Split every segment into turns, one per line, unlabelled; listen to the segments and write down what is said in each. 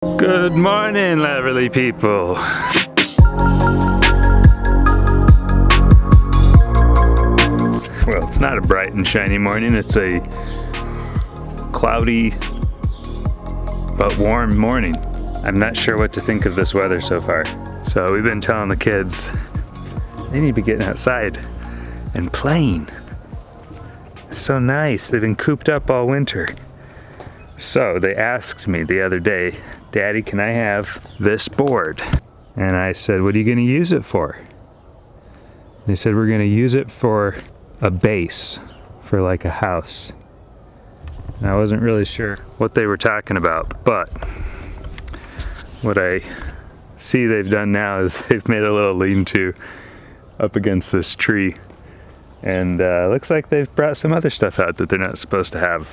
Good morning, lovely people. Well, it's not a bright and shiny morning. It's a cloudy but warm morning. I'm not sure what to think of this weather so far. So we've been telling the kids they need to be getting outside and playing. It's so nice. They've been cooped up all winter. So they asked me the other day, Daddy, can I have this board? And I said, what are you gonna use it for? They said, we're gonna use it for a base, for like a house. And I wasn't really sure what they were talking about, but what I see they've done now is they've made a little lean-to up against this tree. And looks like they've brought some other stuff out that they're not supposed to have.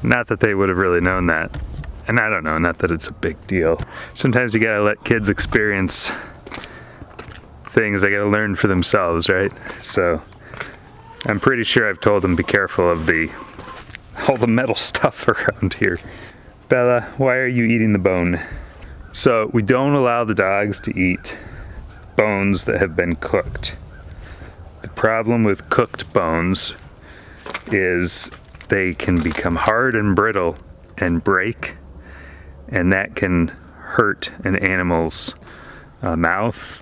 Not that they would have really known that. And I don't know, not that it's a big deal. Sometimes you gotta let kids experience things they gotta learn for themselves, right? So I'm pretty sure I've told them be careful of all the metal stuff around here. Bella, why are you eating the bone? So we don't allow the dogs to eat bones that have been cooked. The problem with cooked bones is they can become hard and brittle and break, and that can hurt an animal's mouth,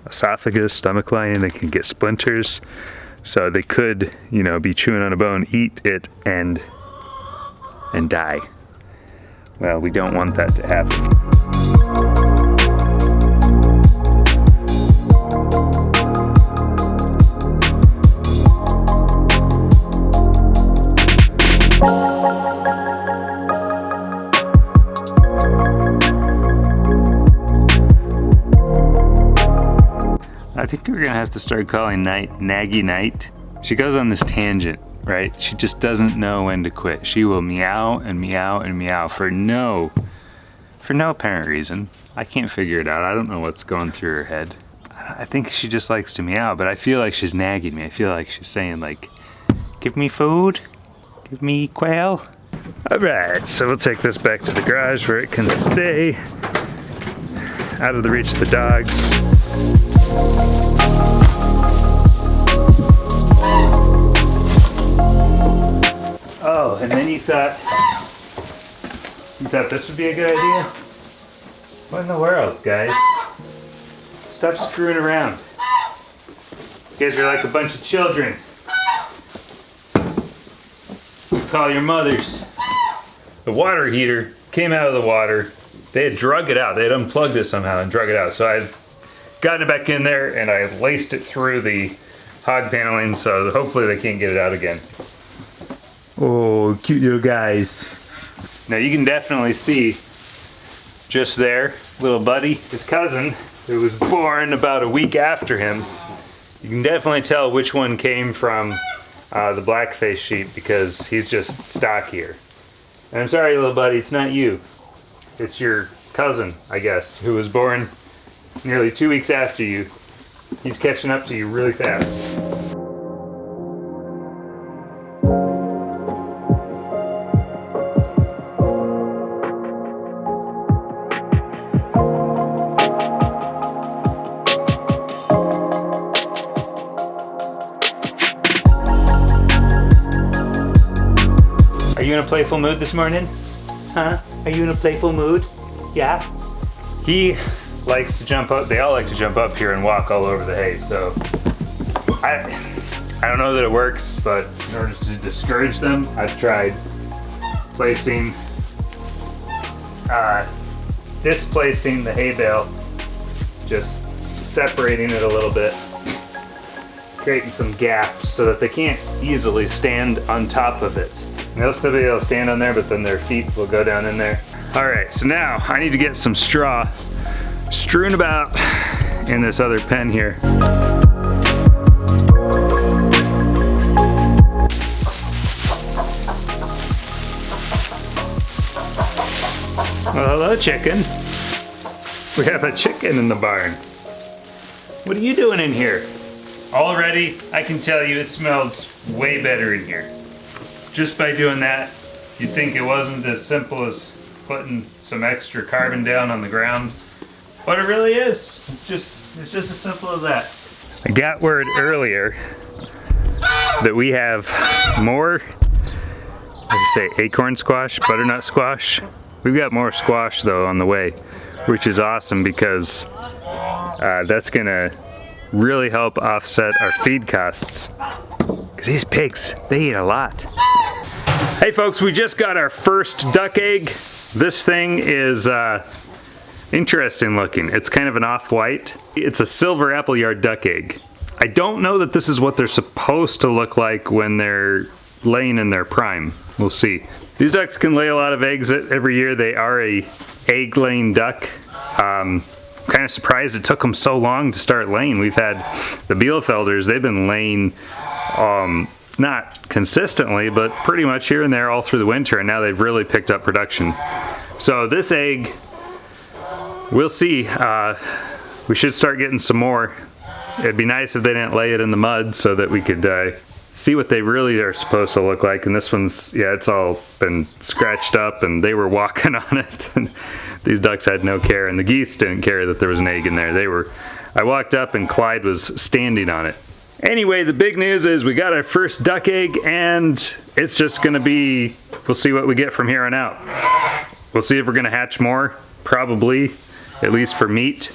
esophagus, stomach lining. They can get splinters. So they could, be chewing on a bone, eat it, and die. Well, we don't want that to happen. I think we're gonna have to start calling Night Naggy Night. She goes on this tangent, right? She just doesn't know when to quit. She will meow and meow and meow for no apparent reason. I can't figure it out. I don't know what's going through her head. I think she just likes to meow, but I feel like she's nagging me. I feel like she's saying like, give me food, give me quail. All right, so we'll take this back to the garage where it can stay out of the reach of the dogs. Oh, and then you thought this would be a good idea? What in the world, guys? Stop screwing around. You guys are like a bunch of children. Call your mothers. The water heater came out of the water. They had drug it out. They had unplugged it somehow and drug it out. So I've gotten it back in there and I laced it through the hog paneling, so hopefully they can't get it out again. Oh, cute little guys. Now you can definitely see just there, little buddy, his cousin, who was born about a week after him. You can definitely tell which one came from the black-faced sheep because he's just stockier. And I'm sorry, little buddy, it's not you. It's your cousin, I guess, who was born nearly 2 weeks after you. He's catching up to you really fast. Are you in a playful mood this morning? Huh? Are you in a playful mood? Yeah? He likes to jump up. They all like to jump up here and walk all over the hay. So I don't know that it works, but in order to discourage them, I've tried displacing the hay bale, just separating it a little bit, creating some gaps so that they can't easily stand on top of it. And they'll still be able to stand on there, but then their feet will go down in there. All right, so now I need to get some straw strewn about in this other pen here. Well, hello, chicken. We have a chicken in the barn. What are you doing in here? Already, I can tell you it smells way better in here. Just by doing that, you'd think it wasn't as simple as putting some extra carbon down on the ground. But it really is. It's just as simple as that. I got word earlier that we have more, what do you say, acorn squash, butternut squash. We've got more squash though on the way, which is awesome because that's gonna really help offset our feed costs. Because these pigs, they eat a lot. Hey folks, we just got our first duck egg. This thing is interesting looking. It's kind of an off-white. It's a silver Appleyard duck egg. I don't know that this is what they're supposed to look like when they're laying in their prime. We'll see. These ducks can lay a lot of eggs every year. They are a egg-laying duck. I'm kind of surprised it took them so long to start laying. We've had the Bielefelders, they've been laying not consistently, but pretty much here and there all through the winter, and now they've really picked up production. So this egg, we'll see. We should start getting some more. It'd be nice if they didn't lay it in the mud so that we could see what they really are supposed to look like. And this one's, yeah, it's all been scratched up and they were walking on it. And these ducks had no care, and the geese didn't care that there was an egg in there. I walked up and Clyde was standing on it. Anyway, the big news is we got our first duck egg, and it's just gonna be, we'll see what we get from here on out. We'll see if we're gonna hatch more, probably, at least for meat.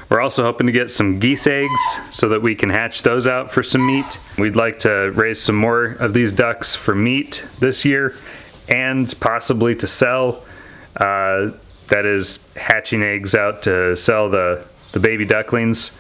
We're also hoping to get some geese eggs so that we can hatch those out for some meat. We'd like to raise some more of these ducks for meat this year and possibly to sell. That is hatching eggs out to sell the baby ducklings.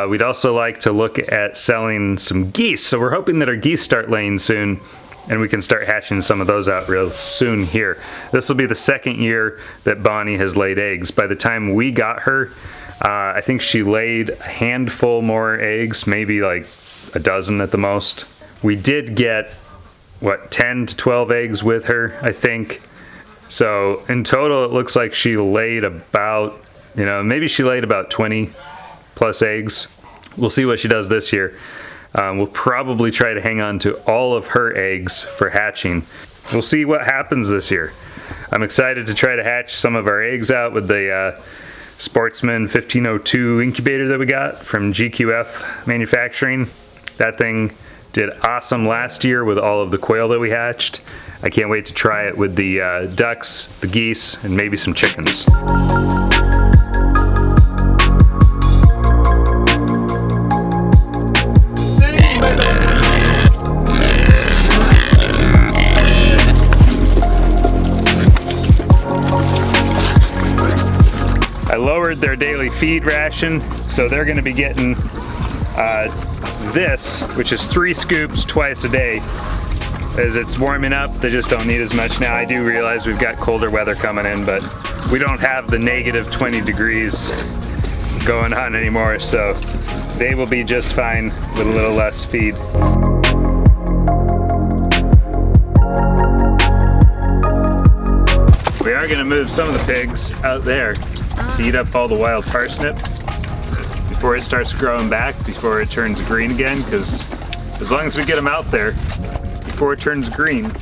We'd also like to look at selling some geese. So we're hoping that our geese start laying soon and we can start hatching some of those out real soon here. This will be the second year that Bonnie has laid eggs. By the time we got her, I think she laid a handful more eggs, maybe like a dozen at the most. We did get, what, 10 to 12 eggs with her, I think. So in total, it looks like she laid about, maybe she laid about 20 plus eggs. We'll see what she does this year. We'll probably try to hang on to all of her eggs for hatching. We'll see what happens this year. I'm excited to try to hatch some of our eggs out with the Sportsman 1502 incubator that we got from GQF Manufacturing. That thing did awesome last year with all of the quail that we hatched. I can't wait to try it with the ducks, the geese, and maybe some chickens. I lowered their daily feed ration, so they're going to be getting this, which is 3 scoops twice a day. As it's warming up, they just don't need as much now. I do realize we've got colder weather coming in, but we don't have the negative 20 degrees going on anymore, so they will be just fine with a little less feed. We are going to move some of the pigs out there to eat up all the wild parsnip before it starts growing back, before it turns green again, because as long as we get them out there before it turns green,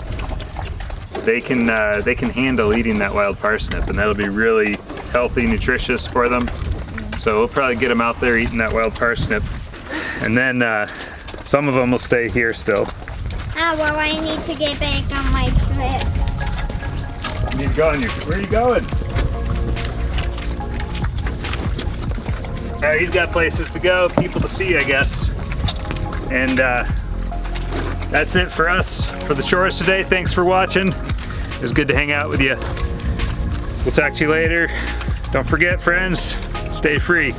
they can handle eating that wild parsnip, and that'll be really healthy, nutritious for them. So we'll probably get them out there eating that wild parsnip, and then some of them will stay here still.
Well, I need to get back on my trip.
You need to go on your, where are you going? Alright, he's got places to go, people to see, I guess. And that's it for us for the chores today. Thanks for watching. It was good to hang out with you. We'll talk to you later. Don't forget, friends, stay free.